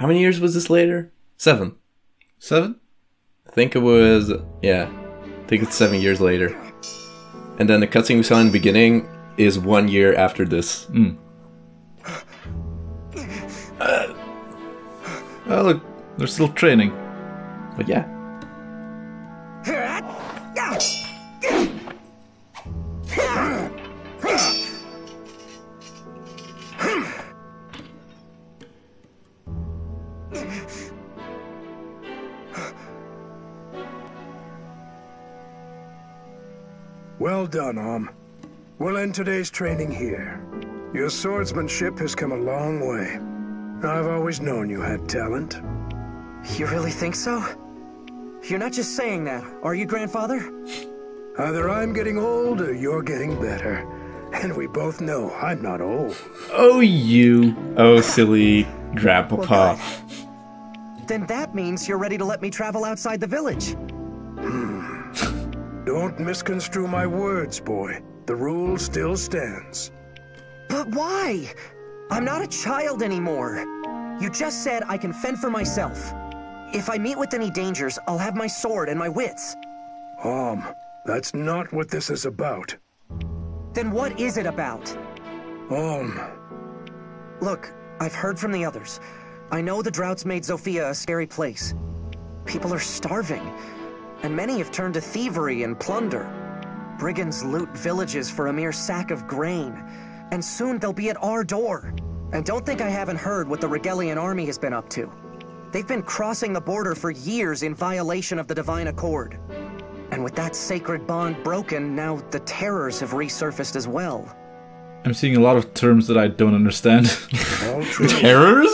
How many years was this later? 7. 7? I think it was, yeah. I think it's 7 years later. And then the cutscene we saw in the beginning is 1 year after this. Oh, look, they're still training. But yeah. Well done, We'll end today's training here. Your swordsmanship has come a long way. I've always known you had talent. You really think so? You're not just saying that, are you, Grandfather? Either I'm getting old or you're getting better. And we both know I'm not old. Oh, you. Oh, silly Grandpapa. Well, then that means you're ready to let me travel outside the village. Don't misconstrue my words, boy. The rule still stands. But why? I'm not a child anymore. You just said I can fend for myself. If I meet with any dangers, I'll have my sword and my wits. That's not what this is about. Then what is it about? Look, I've heard from the others. I know the drought's made Zofia a scary place. People are starving, and many have turned to thievery and plunder. Brigands loot villages for a mere sack of grain, and soon they'll be at our door. And don't think I haven't heard what the Regalian army has been up to. They've been crossing the border for years in violation of the Divine Accord. And with that sacred bond broken, now the terrors have resurfaced as well. I'm seeing a lot of terms that I don't understand. Terrors?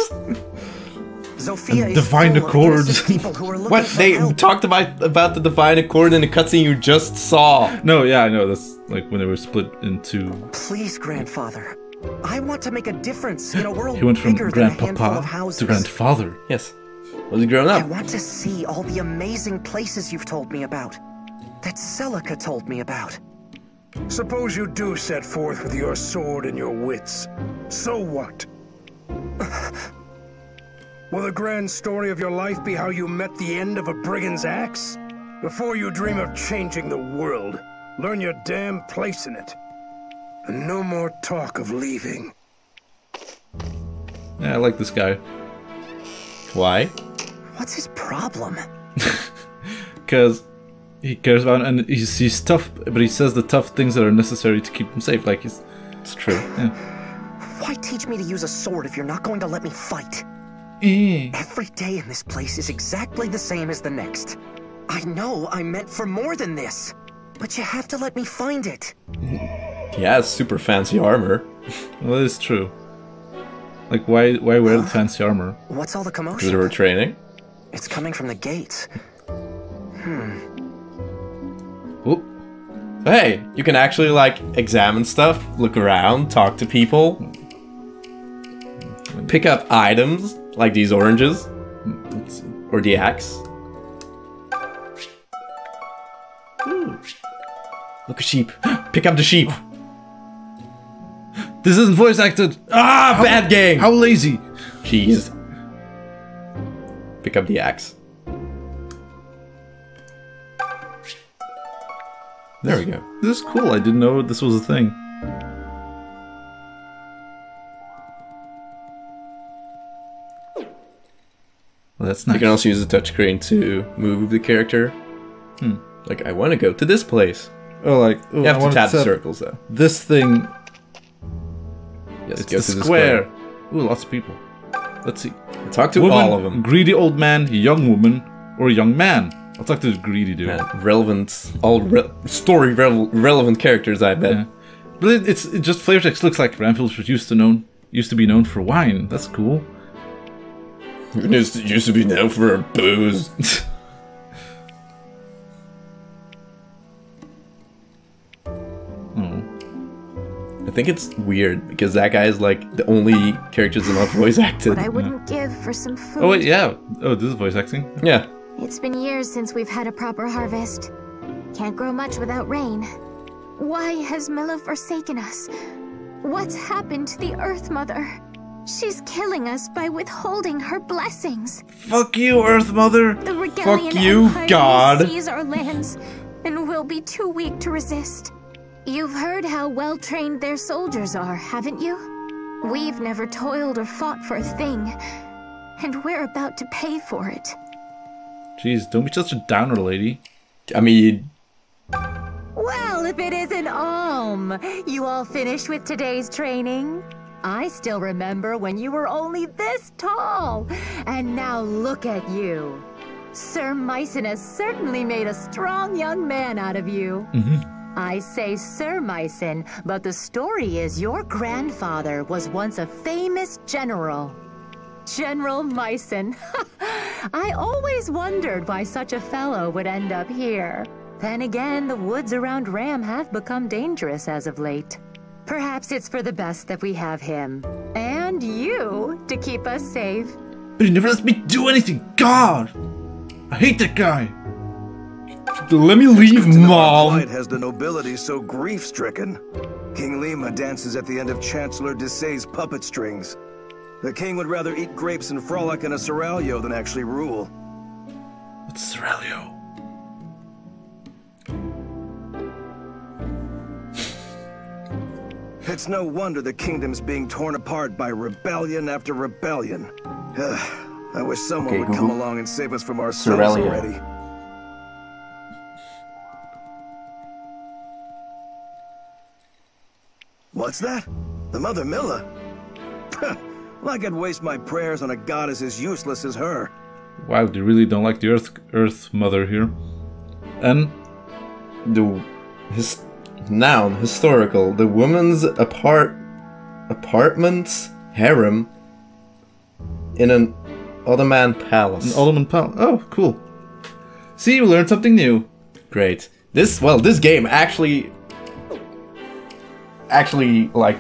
Zofia is Divine full of Accord. innocent people who are looking What? for They help. talked about the Divine Accord in the cutscene you just saw. No, yeah, I know. That's like when they were split into... Please, Grandfather. I want to make a difference in a world He went from bigger than a handful of Grandpapa houses. to Grandfather. Yes. Was he grown I up? want to see all the amazing places you've told me about. That Celica told me about. Suppose you do set forth with your sword and your wits. So what? Will the grand story of your life be how you met the end of a brigand's axe? Before you dream of changing the world, learn your damn place in it. And no more talk of leaving. Yeah, I like this guy. Why? What's his problem? Because he cares about, and he's tough, but he says the tough things that are necessary to keep him safe. Like it's true. Yeah. Why teach me to use a sword if you're not going to let me fight? Every day in this place is exactly the same as the next. I know I'm meant for more than this, but you have to let me find it. He has super fancy armor. Well, that is true. Like, why wear the fancy armor? What's all the Because commotion? they were training. It's coming from the gates. Oop. So hey, you can actually like examine stuff, look around, talk to people, pick up items like these oranges or the axe. Ooh. Look, a sheep. Pick up the sheep. This isn't voice acted. Bad game. How lazy. Jeez. Pick up the axe. There we go. This is cool. I didn't know this was a thing. Well, that's nice. You can also use the touchscreen to move the character. Like, I want to go to this place. Oh, like You have to tap the circles, though. This thing. Yes, It's go the to the square. Ooh, lots of people. Let's see. Talk to Woman, all of them. Greedy old man, young woman, or young man. I'll talk to the greedy dude. Man, relevant, relevant characters, I bet. Yeah. But it just flavor text looks like Ramfield used to be known for wine. That's cool. It used to be known for booze. Oh. I think it's weird because that guy is like the only characters in my voice acted. What I wouldn't give for some food. Oh wait, yeah. Oh, this is voice acting. Yeah. It's been years since we've had a proper harvest. Can't grow much without rain. Why has Milla forsaken us? What's happened to the Earth Mother? She's killing us by withholding her blessings. Fuck you, Earth Mother. The Regalian Fuck you, Empire God. will seize our lands and will be too weak to resist. You've heard how well-trained their soldiers are, haven't you? We've never toiled or fought for a thing, and we're about to pay for it. Jeez, don't be such a downer, lady. I mean, Well, if it isn't you all finished with today's training? I still remember when you were only this tall, and now look at you. Sir Mycen has certainly made a strong young man out of you. I say Sir Mycen, but the story is your grandfather was once a famous general. General Mycen. I always wondered why such a fellow would end up here. Then again, the woods around Ram have become dangerous as of late. Perhaps it's for the best that we have him. And you, to keep us safe. But he never lets me do anything. God! I hate that guy. Let me leave, Mom. Light has the nobility so grief-stricken. King Lima dances at the end of Chancellor Desay's puppet strings. The king would rather eat grapes and frolic in a seraglio than actually rule. What's seraglio? It's no wonder the kingdom's being torn apart by rebellion after rebellion. I wish someone would come along and save us from ourselves already. What's that? The Mother Milla? Like I'd waste my prayers on a goddess as useless as her. Wow, they really don't like the Earth Mother here. And the noun historical. The woman's apartment's harem in an Ottoman palace. An Ottoman palace. Oh, cool. See, you learned something new. Great. This game actually like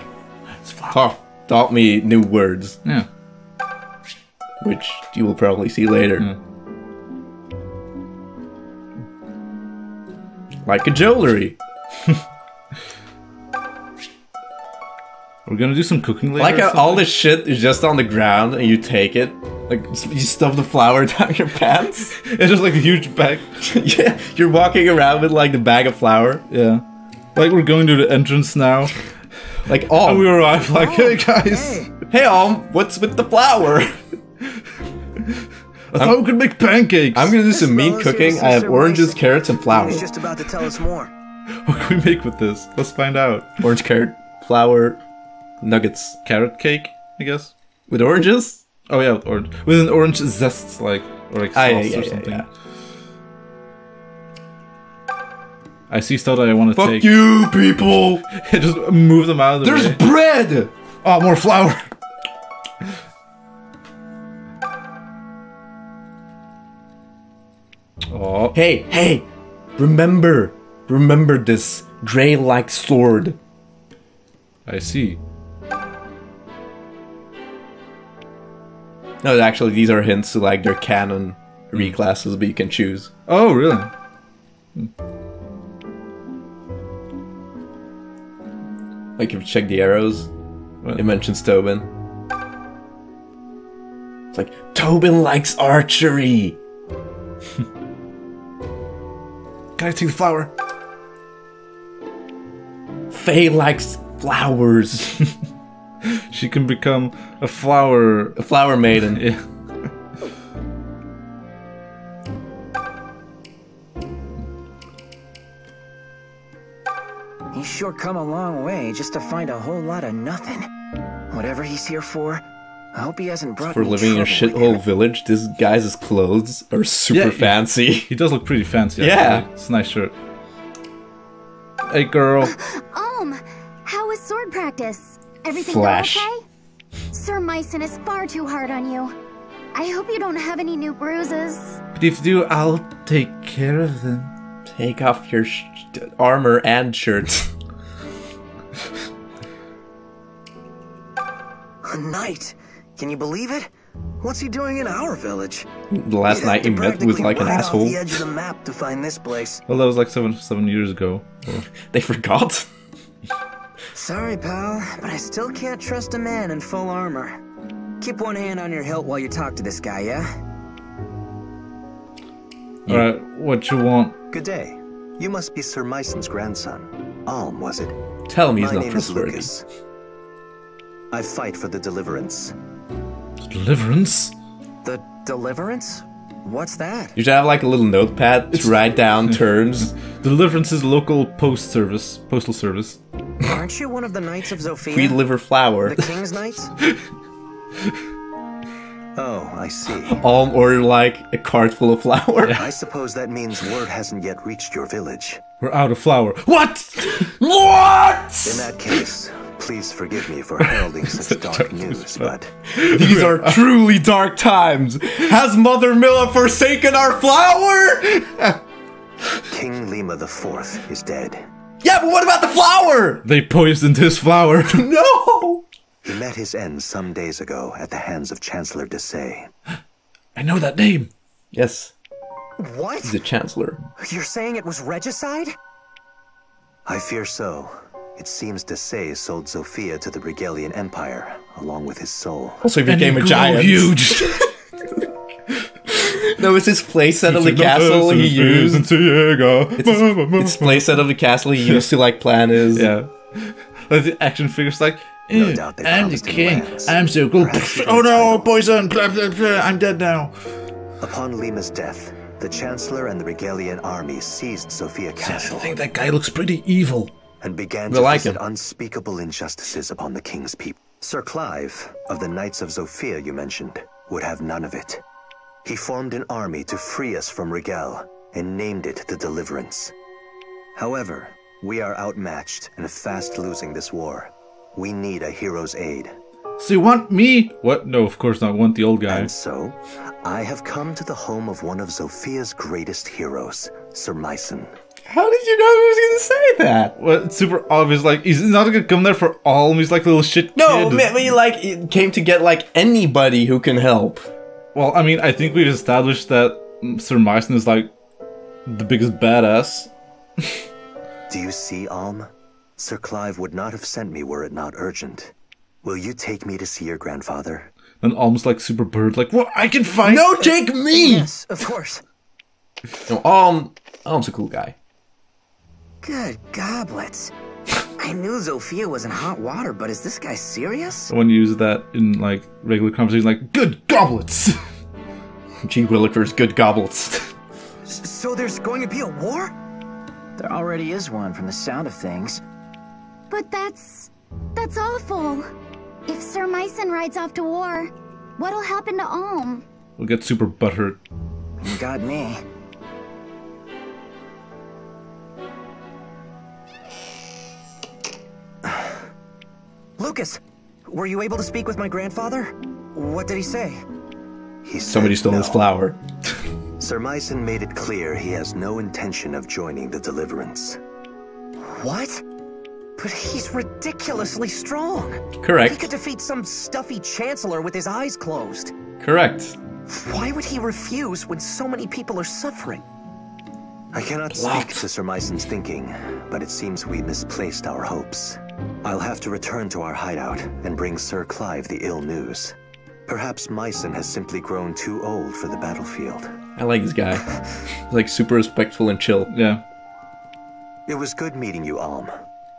taught me new words. Yeah. Which you will probably see later. Yeah. Like cajolery. We're gonna do some cooking later. Like how all this shit is just on the ground and you take it. Like, you stuff the flour down your pants. It's just like a huge bag. Yeah, you're walking around with like the bag of flour. Yeah. Like we're going to the entrance now. Like, and we arrive like, hey guys. Hey, what's with the flour? I thought we could make pancakes. I'm gonna do some meat cooking. I have oranges, carrots, and flour. He's just about to tell us more. What can we make with this? Let's find out. Orange, carrot, flour, nuggets. Carrot cake, I guess? With oranges? Oh yeah, with orange. With an orange zest, like, or like sauce or something. Yeah. I see stuff that I want to take. Fuck you, people! Just move them out of the way. There's bread! Oh, more flour! Oh. Hey! Remember this gray-like sword. I see. No, actually, these are hints to like their canon reclasses, but you can choose. Oh, really? Like if you check the arrows, it mentions Tobin. It's like, Tobin likes archery! Can I take the flower? Faye likes flowers. She can become a flower maiden. Yeah. He's sure come a long way just to find a whole lot of nothing. Whatever he's here for, I hope he hasn't brought For me living in a trouble shithole village, this guy's clothes are super fancy. He does look pretty fancy. Yeah. Actually. It's a nice shirt. Hey, girl. How was sword practice? Everything Flash. go okay? Sir Mycen is far too hard on you. I hope you don't have any new bruises. But if you do, I'll take care of them. Take off your armor and shirt. A knight? Can you believe it? What's he doing in our village? The last night he met was like an asshole. Off the edge of the map to find this place. Well, that was like seven years ago. They forgot. Sorry, pal, but I still can't trust a man in full armor. Keep one hand on your hilt while you talk to this guy, yeah? Alright, what you want? Good day. You must be Sir Myson's grandson. Alm, was it? Tell me he's My not name is trustworthy. Lucas. I fight for the Deliverance. Deliverance? The Deliverance? What's that? You should have like a little notepad to write down terms. Deliverance is local postal service. Aren't you one of the Knights of Zofia? We deliver flour. The King's Knights? Oh, I see. All order like a cart full of flour. I suppose that means word hasn't yet reached your village. We're out of flour. What? What? In that case, please forgive me for heralding such dark news, but These are truly dark times. Has Mother Milla forsaken our flour? King Lima IV is dead. Yeah, but what about the flour? They poisoned his flour. No. He met his end some days ago at the hands of Chancellor Desay. I know that name. Yes, What? he's a chancellor. You're saying it was regicide? I fear so. It seems Desay sold Zofia to the Regalian Empire, along with his soul. Also, he And became he a grew giant. huge. That was his playset of the castle he used. It's his playset of the castle he used to like plan his. Yeah. Like the action figures like, No doubt they I'm the promised him king. lands. I'm so cool. Perhaps even Oh no, title. poison. Blah, blah, blah. I'm dead now. Upon Lima's death, the Chancellor and the Regalian army seized Zofia I Castle think that guy looks pretty evil. and began We to like visit him. unspeakable injustices upon the king's people. Sir Clive, of the Knights of Zofia you mentioned, would have none of it. He formed an army to free us from Regal and named it the Deliverance. However, we are outmatched and fast losing this war. We need a hero's aid. So you want me? What? No, of course not. I want the old guy. And so, I have come to the home of one of Zofia's greatest heroes, Sir Myson. How did you know he was gonna say that? Well, it's super obvious. Like, he's not gonna come there for Alm. He's like a little shit No, kid. I mean, like, he came to get like anybody who can help. Well, I mean, I think we've established that Sir Myson is like the biggest badass. Do you see, Alm? Sir Clive would not have sent me were it not urgent. Will you take me to see your grandfather? And Alm's like super bird, like, what? I can fight. No, take me. Yes, of course. No, Alm's a cool guy. Good goblets. I knew Zofia was in hot water, but is this guy serious? I want to use that in like regular conversation, like, good goblets. Gee Willikers, good goblets. So there's going to be a war? There already is one from the sound of things. But that's awful. If Sir Myson rides off to war, what'll happen to Alm? We'll get super butthurt. You got me. Lucas, were you able to speak with my grandfather? What did he say? He said Somebody stole no. his flower. Sir Myson made it clear he has no intention of joining the Deliverance. What? But he's ridiculously strong. He Correct. could defeat some stuffy chancellor with his eyes closed. Correct. Why would he refuse when so many people are suffering? I cannot speak to Sir Myson's thinking, but it seems we misplaced our hopes. I'll have to return to our hideout and bring Sir Clive the ill news. Perhaps Myson has simply grown too old for the battlefield. I like this guy. He's like super respectful and chill. Yeah, It was good meeting you, Alm.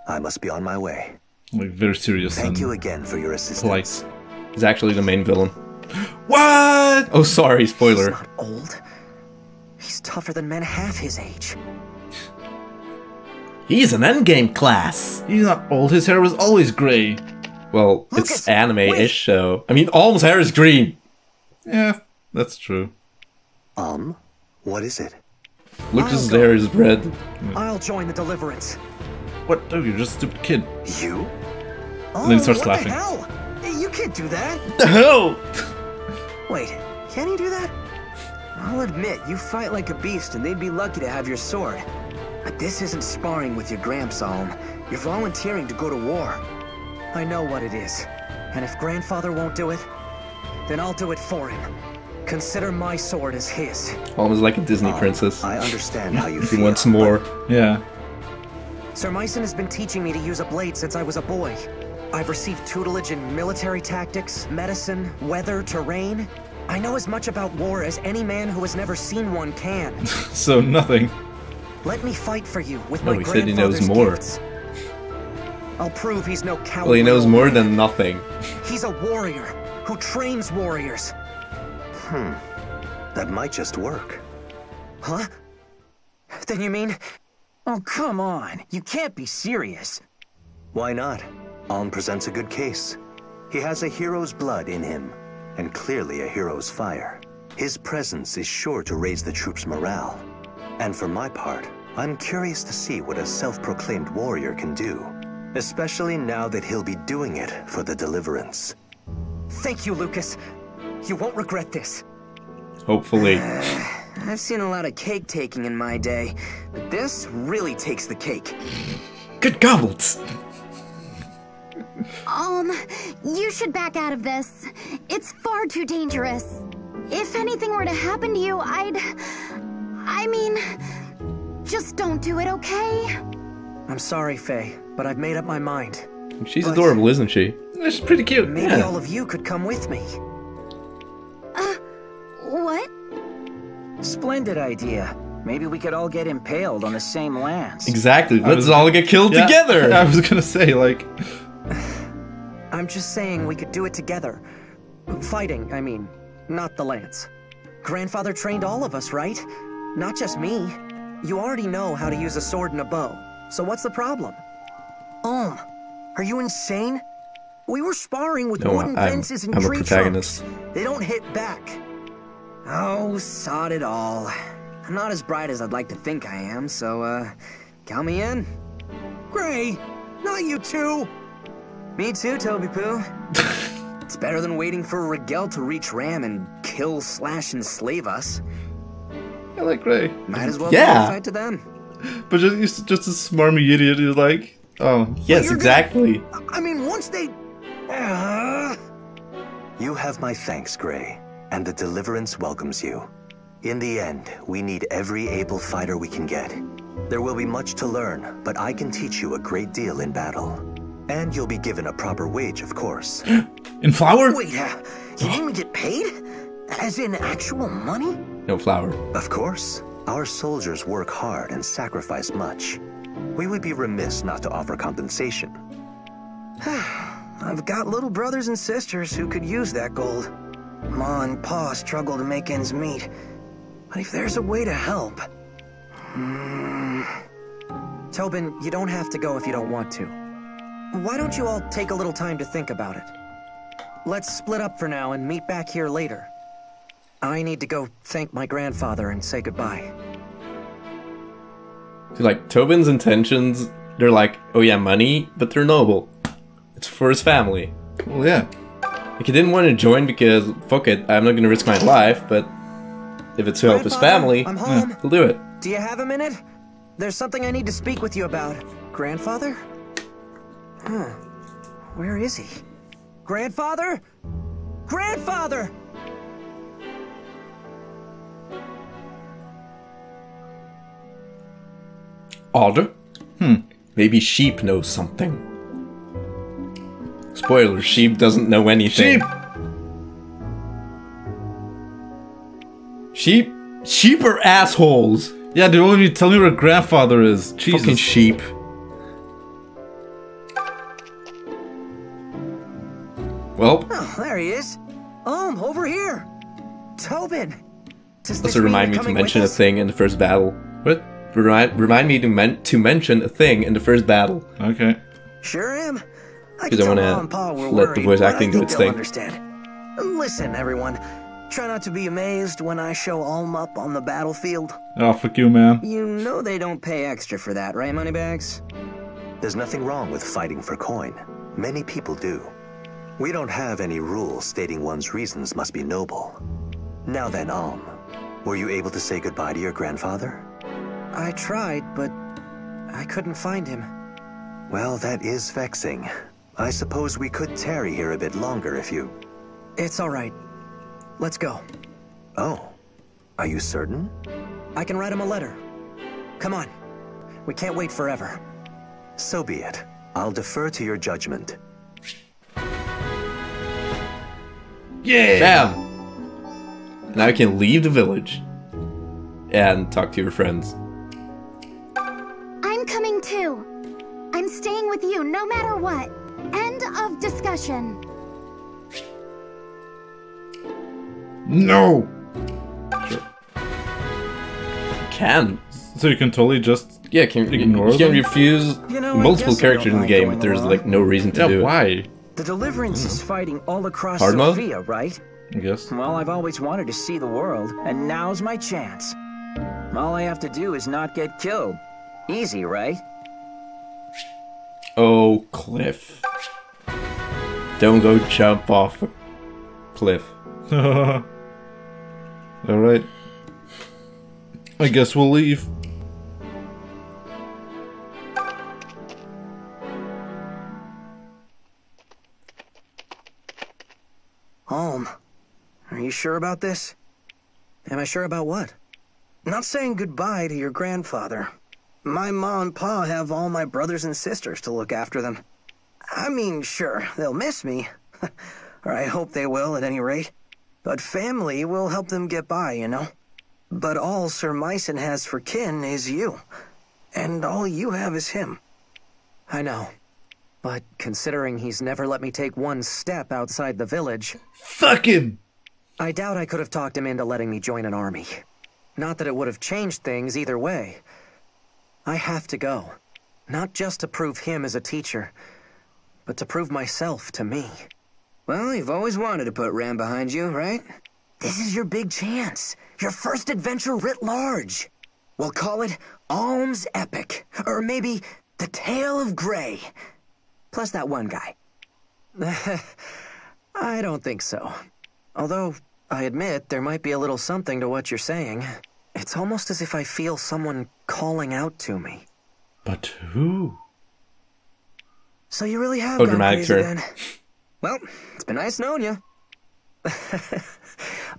I must be on my way. like very serious. Thank and you again for your assistance. polite. He's actually the main villain. What? Oh, sorry, He's spoiler. not old. He's tougher than men half his age. He's an endgame class. He's not old. His hair was always gray. Well, Lucas, it's anime-ish, wait. so... I mean, Alm's hair is green. Yeah, that's true. What is it? Lucas's I'll go. hair is red. I'll join the Deliverance. What? Oh, you're just a stupid kid. You? Oh, then he starts what laughing. the hell? You can't do that. The hell? Wait, can you do that? I'll admit, you fight like a beast, and they'd be lucky to have your sword. But this isn't sparring with your Gramps, Alm. You're volunteering to go to war. I know what it is. And if Grandfather won't do it, then I'll do it for him. Consider my sword as his. Alm is like a Disney princess. I understand how you He feel. wants more. Yeah. Sir Myson has been teaching me to use a blade since I was a boy. I've received tutelage in military tactics, medicine, weather, terrain. I know as much about war as any man who has never seen one can. So nothing. Let me fight for you with No, my he said he knows grandfather's more. gifts. I'll prove he's no coward. Well, he knows more than nothing. He's a warrior who trains warriors. That might just work. Huh? Then you mean... Oh, come on. You can't be serious. Why not? Alm presents a good case. He has a hero's blood in him, and clearly a hero's fire. His presence is sure to raise the troops' morale. And for my part, I'm curious to see what a self-proclaimed warrior can do, especially now that he'll be doing it for the Deliverance. Thank you, Lucas. You won't regret this. Hopefully. I've seen a lot of cake taking in my day, but this really takes the cake. Good gobbles! You should back out of this. It's far too dangerous. If anything were to happen to you, I mean, just don't do it, okay? I'm sorry, Faye, but I've made up my mind. She's adorable, isn't she? It's pretty cute. Maybe all of you could come with me. What? Splendid idea. Maybe we could all get impaled on the same lands. Exactly. Let's all get killed together. I was gonna say, like... I'm just saying we could do it together. Fighting, I mean, not the lance. Grandfather trained all of us, right? Not just me. You already know how to use a sword and a bow. So what's the problem? Are you insane? We were sparring with wooden fences and tree trunks. They don't hit back. Oh, sod it all. I'm not as bright as I'd like to think I am, so, count me in. Gray, not you too. Me too, Toby Poo. It's better than waiting for Rigel to reach Ram and kill, slash, and slave us. I like Gray. Might as well fight to them. But he's just a smarmy idiot who's like, oh. Yes, exactly. I mean, once they... You have my thanks, Gray, and the Deliverance welcomes you. In the end, we need every able fighter we can get. There will be much to learn, but I can teach you a great deal in battle. And you'll be given a proper wage, of course. In flour? Wait, you didn't even get paid? As in actual money? No flour. Of course. Our soldiers work hard and sacrifice much. We would be remiss not to offer compensation. I've got little brothers and sisters who could use that gold. Ma and Pa struggle to make ends meet. But if there's a way to help... Tobin, you don't have to go if you don't want to. Why don't you all take a little time to think about it? Let's split up for now and meet back here later. I need to go thank my grandfather and say goodbye. Like, Tobin's intentions, they're like, oh yeah, money, but they're noble. It's for his family. Well, yeah. Like, he didn't want to join because, fuck it, I'm not gonna risk my life, but if it's to help his family, I'm home. he'll do it. Do you have a minute? There's something I need to speak with you about. Grandfather? Where is he? Grandfather? Grandfather! Alder? Maybe Sheep knows something. Spoiler, Sheep doesn't know anything. Sheep are assholes! Yeah, dude, why don't you tell me where grandfather is? Jesus. Fucking sheep. Well. Oh, there he is. Over here. Tobin. Also remind me to mention a thing in the first battle. What? Remind me to mention a thing in the first battle. Okay. Sure am. Because I want to let the voice acting do its thing. Understand. Listen, everyone. Try not to be amazed when I show Alm up on the battlefield. Oh, fuck you, man. You know they don't pay extra for that, right, Moneybags? There's nothing wrong with fighting for coin. Many people do. We don't have any rules stating one's reasons must be noble. Now then, Alm, were you able to say goodbye to your grandfather? I tried, but I couldn't find him. Well, that is vexing. I suppose we could tarry here a bit longer if you... It's all right. Let's go. Oh, are you certain? I can write him a letter. Come on. We can't wait forever. So be it. I'll defer to your judgment. Yeah! Bam! Now you can leave the village and talk to your friends. I'm coming too. I'm staying with you no matter what. End of discussion. No! Sure. Can. So you can totally just Yeah, ignore you can them? refuse You know, I multiple guess I characters don't in the mind game, going but there's along. like no reason to Yeah, do it. why? The Deliverance is fighting all across Hard mode? Sophia, right? I guess. Well, I've always wanted to see the world, and now's my chance. All I have to do is not get killed. Easy, right? Oh, cliff. Don't go jump off a cliff. Alright. I guess we'll leave. Home. Are you sure about this? Am I sure about what? Not saying goodbye to your grandfather. My ma and pa have all my brothers and sisters to look after them. I mean, sure, they'll miss me. Or I hope they will, at any rate. But family will help them get by, you know? But all Sir Myson has for kin is you. And all you have is him. I know. But considering he's never let me take one step outside the village, Fuck him! I doubt I could have talked him into letting me join an army. Not that it would have changed things either way. I have to go. Not just to prove him as a teacher, but to prove myself to me. Well, you've always wanted to put Ram behind you, right? This is your big chance. Your first adventure writ large. We'll call it Alm's Epic. Or maybe The Tale of Grey. Plus that one guy. I don't think so. Although, I admit there might be a little something to what you're saying. It's almost as if I feel someone calling out to me. But who? So you really have Oh, gone dramatic, crazy sir. then? Well, it's been nice knowing you.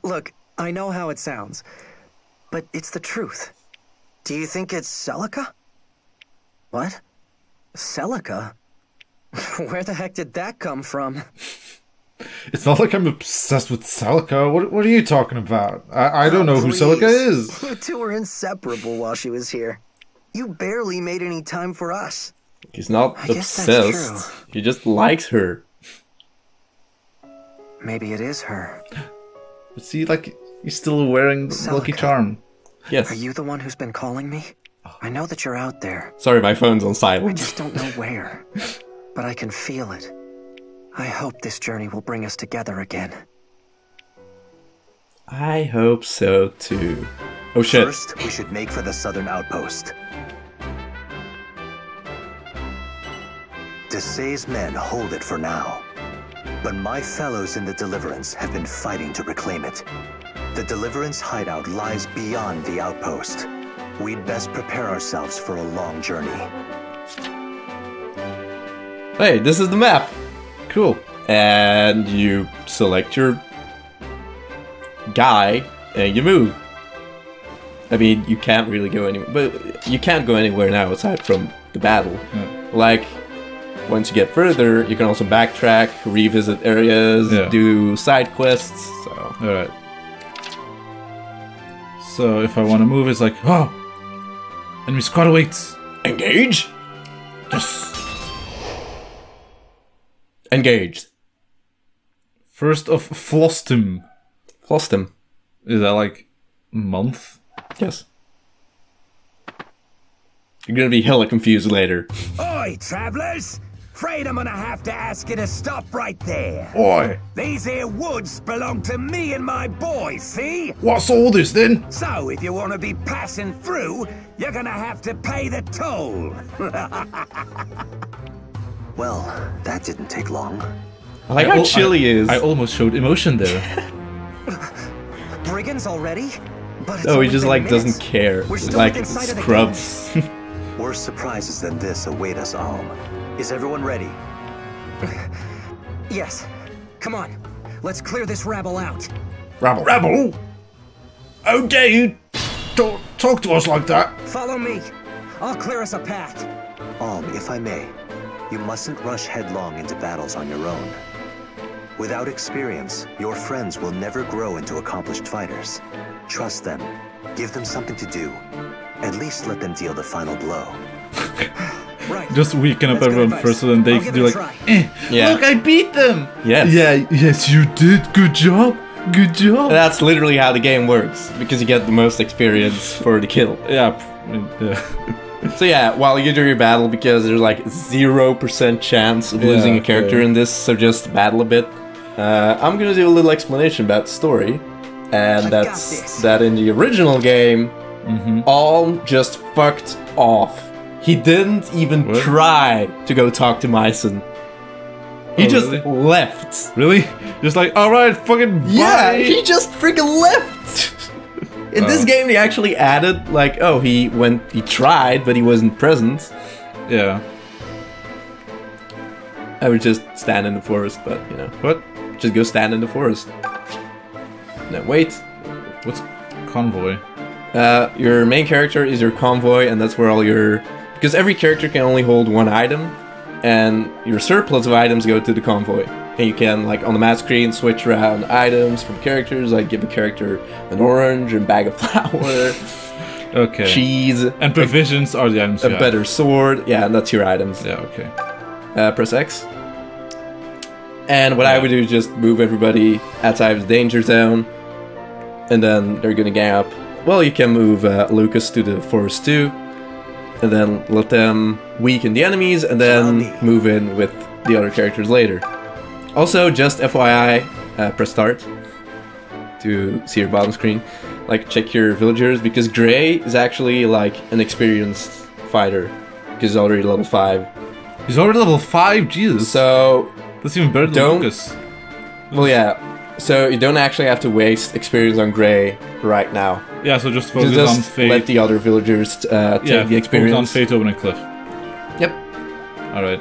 Look, I know how it sounds, but it's the truth. Do you think it's Celica? What? Celica? Where the heck did that come from? It's not like I'm obsessed with Celica. What are you talking about? I don't know who Celica is. You two were inseparable while she was here. You barely made any time for us. He's not I guess that's obsessed. He just likes her. Maybe it is her. But see, like, he's still wearing the Lucky Celica. Charm. Yes. Are you the one who's been calling me? I know that you're out there. Sorry, my phone's on I silent. just don't know where. But I can feel it. I hope this journey will bring us together again. I hope so too. Oh shit. First, we should make for the southern outpost. Desay's men hold it for now. But my fellows in the Deliverance have been fighting to reclaim it. The Deliverance hideout lies beyond the outpost. We'd best prepare ourselves for a long journey. Hey, this is the map. Cool. And you select your guy and you move. I mean, you can't really go anywhere, but you can't go anywhere now aside from the battle. Like, once you get further, you can also backtrack, revisit areas, do side quests. So, Alright. So if I want to move, it's like, oh! Enemy squad awaits! engage. Yes! Engaged. First of Flostum. Lost him. Is that like month? Yes. You're gonna be hella confused later. Oi, travellers! Afraid I'm gonna have to ask you to stop right there. Oi! These here woods belong to me and my boys, see? What's all this then? So if you want to be passing through, you're gonna have to pay the toll. Well, that didn't take long. I like how chill he is. I almost showed emotion there. Brigands already? But it's No, he only just been like minutes. doesn't care. We're still Like within sight of the scrubs. Worse surprises than this await us, Alm. Is everyone ready? Yes. Come on. Let's clear this rabble out. Rabble. Rebel! How dare you talk to us like that? Follow me. I'll clear us a path. Alm, if I may, you mustn't rush headlong into battles on your own. Without experience, your friends will never grow into accomplished fighters. Trust them. Give them something to do. At least let them deal the final blow. Right. Just weaken up That's good everyone advice. first, so then they I'll can give do it a like, try. Yeah. look, I beat them! Yes. Yeah, yes, you did. Good job. Good job. That's literally how the game works, because you get the most experience for the kill. Yeah. So yeah, while you do your battle, because there's like 0% chance of losing a character in this, so just battle a bit. I'm gonna do a little explanation about the story, and got that's this. that in the original game, Alm just fucked off. He didn't even try to go talk to Myson. He just really? left. Really? Just like, alright, fucking bye. Yeah, he just freaking left. In this game, they actually added, like, oh, he tried, but he wasn't present. Yeah. I would just stand in the forest, but, you know. What? Just go stand in the forest. No, wait. What's convoy? Your main character is your convoy, and that's where all your... Because every character can only hold one item, and your surplus of items go to the convoy. And you can, like, on the map screen, switch around items from characters, like give a character an orange, a bag of flour, Okay. cheese, And provisions are the items a you have. better sword. Yeah, and that's your items. Yeah, okay. Press X. And what I would do is just move everybody outside of the danger zone, and then they're gonna gang up. Well, you can move Lucas to the forest too, and then let them weaken the enemies, and then move in with the other characters later. Also, just FYI, press start to see your bottom screen. Like, check your villagers, because Gray is actually like an experienced fighter, because he's already level 5. He's already level 5, Jesus. So, That's even better than don't- Lucas. well, yeah. So you don't actually have to waste experience on Gray right now. Yeah, so just focus Just on Fate. let the other villagers take the Focus on experience. Fate, Open, and Cliff. Yep. Alright.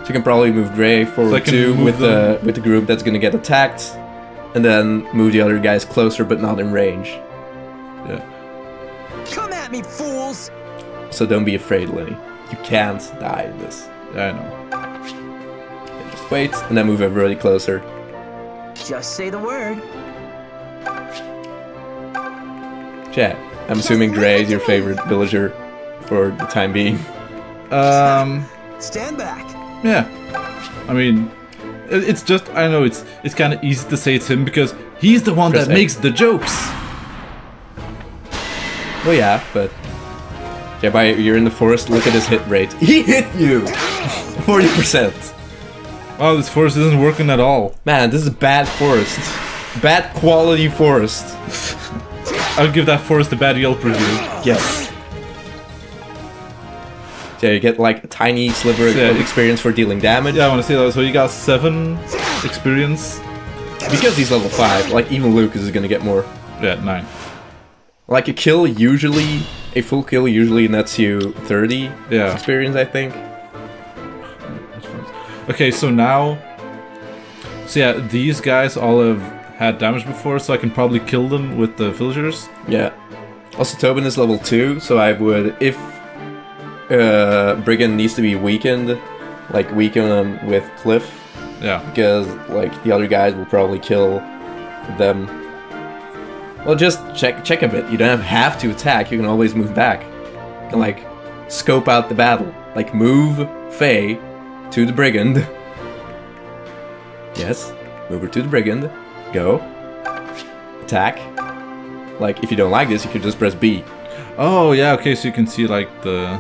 So you can probably move Gray So I forward can too move with them- the group that's gonna get attacked, and then move the other guys closer but not in range. Yeah. Come at me, fools! So don't be afraid, Lenny. You can't die in this. Yeah, I know. Just wait, and then move everybody closer. Just say the word. Chat. I'm assuming Gray is your favorite villager for the time being. Stand back. Yeah. I mean, it's just, I know it's kind of easy to say it's him because he's the one Press that A. makes the jokes. Well, yeah, but yeah, you're in the forest. Look at his hit rate. He hit you. 40%. Wow, this forest isn't working at all. Man, this is a bad forest. Bad quality forest. I'll give that forest a bad Yelp review. Yes. Yeah, you get like a tiny sliver Yeah, of experience for dealing damage. Yeah, I want to see that. So you got 7 experience. Because he's level 5, like even Lucas is gonna get more. Yeah, 9. Like a full kill usually nets you 30 Yeah. experience, I think. Okay, so now... So yeah, these guys all have had damage before, so I can probably kill them with the villagers. Yeah. Also, Tobin is level 2, so I would, if Brigand needs to be weakened, like weaken him with Cliff, Yeah. because like the other guys will probably kill them. Well, just check a bit. You don't have to attack. You can always move back. You can like scope out the battle. Like move Faye to the Brigand. Yes, move her to the Brigand. Go. Attack. Like if you don't like this, you can just press B. Oh, yeah, okay, so you can see, like, the...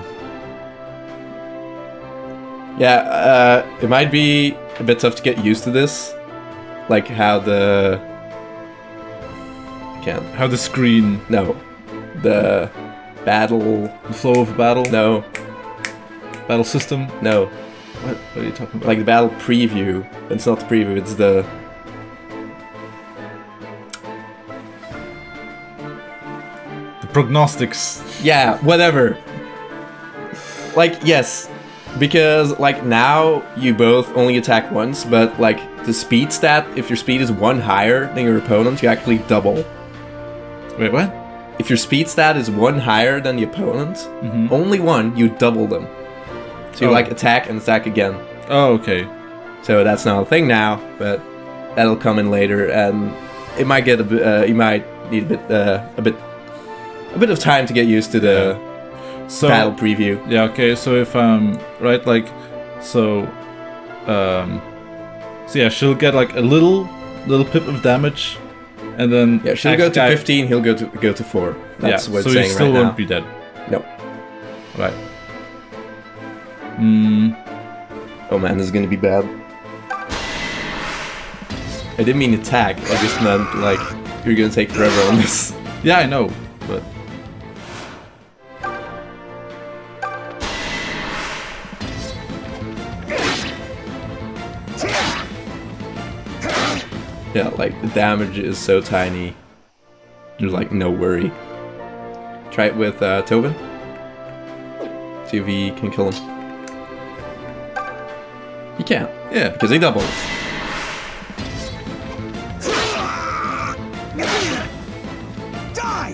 Yeah, it might be a bit tough to get used to this. Like how the... I can't. How the screen... No. The battle... The flow of battle? No. Battle system? No. What are you talking about? Like the battle preview. It's not the preview, it's the... The prognostics. Yeah, whatever. Like, yes. Because, like, now you both only attack once, but, like, the speed stat, if your speed is 1 higher than your opponent, you actually double. Wait, what? If your speed stat is 1 higher than the opponent, only 1, you double them. So you, like, attack and attack again. Oh, okay. So that's not a thing now, but that'll come in later, and it might get you might need a bit of time to get used to the battle preview. Yeah. Okay. So if right, like, so yeah, she'll get like a little pip of damage, and then yeah, she'll go to 15. He'll go to 4. That's what it's so he saying still right now. won't be dead. No. Right. Oh man, this is gonna be bad. I didn't mean attack. I just meant like you're gonna take forever on this. Yeah, I know, but. Yeah, like the damage is so tiny. There's like no worry. Try it with Tobin. See if he can kill him. He can't. Yeah, because he doubles. Die!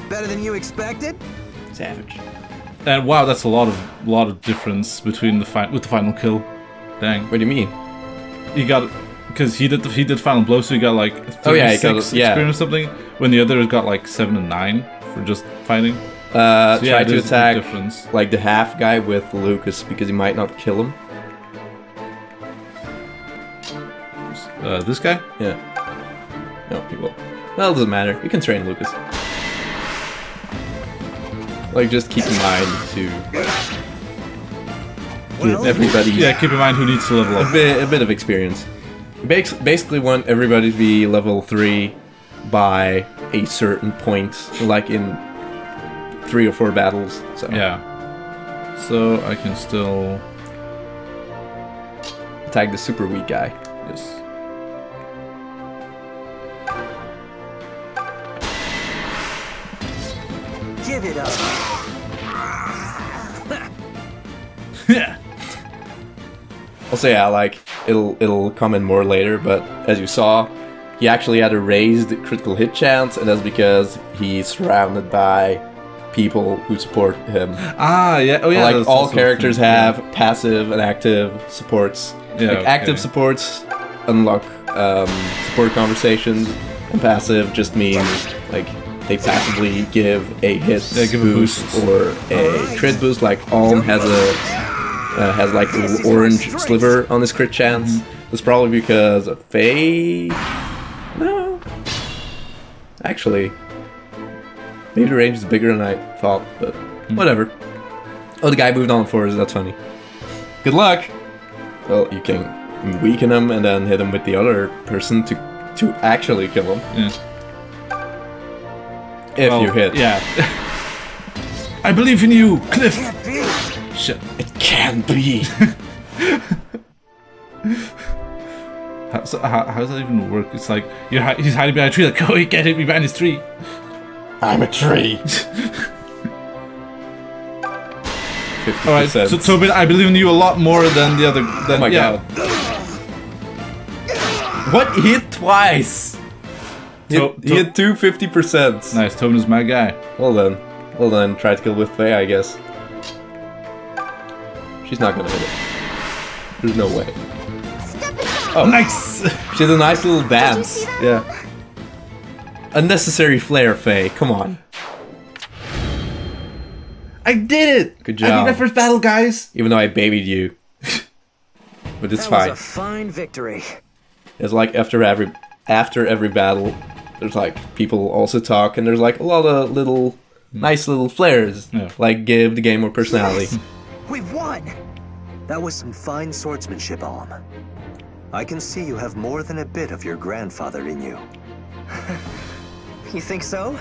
Better than you expected? Savage. And wow, that's a lot of difference between the final kill. Dang. What do you mean? He got, because he did final blow, so he got like 36 experience or something. When the other got like 7 and 9 for just fighting. So try to attack like the half guy with Lucas because he might not kill him. This guy? Yeah. No, he will. Well, it doesn't matter. You can train Lucas. Like, just keep in mind to give everybody. Yeah, keep in mind who needs to level up. A bit of experience. You basically want everybody to be level 3 by a certain point, like in 3 or 4 battles. So yeah. So I can still attack the super weak guy. Yes. Give it up. Yeah. Also, yeah, like it'll come in more later, but as you saw, he actually had a raised critical hit chance, and that's because he's surrounded by people who support him. Ah, yeah. Oh, yeah. Like all characters have passive and active supports. Yeah, like active supports unlock support conversations, and passive just means like they passively give a hit boost or a crit boost. Like Alm has like a little orange sliver on his crit chance. That's probably because of Faye. No, actually, maybe the range is bigger than I thought, but whatever. Oh, the guy moved on forwards. That's funny. Good luck. Well, you can weaken him and then hit him with the other person to actually kill him. Yeah. If you hit. Yeah. I believe in you, Cliff. Shit. It can't be. How does that even work? It's like he's hiding behind a tree. Like, oh, he can't hit me behind his tree. I'm a tree. 50%. All right. So Tobin, I believe in you a lot more than the other. Oh my god. What? He hit twice. He hit 2 50%. Nice. Tobin is my guy. Well then, try to kill with Faye, I guess. She's not gonna hit it. There's no way. Oh, nice! She did a nice little dance. Yeah. Unnecessary flare, Faye. Come on. I did it! Good job. I beat my first battle, guys! Even though I babied you. But it's fine. That was a fine victory. It's like after every battle, there's like people also talk, and there's like a lot of little nice little flares. Yeah. Like give the game more personality. Yes! We won! That was some fine swordsmanship, Alm. I can see you have more than a bit of your grandfather in you. You think so?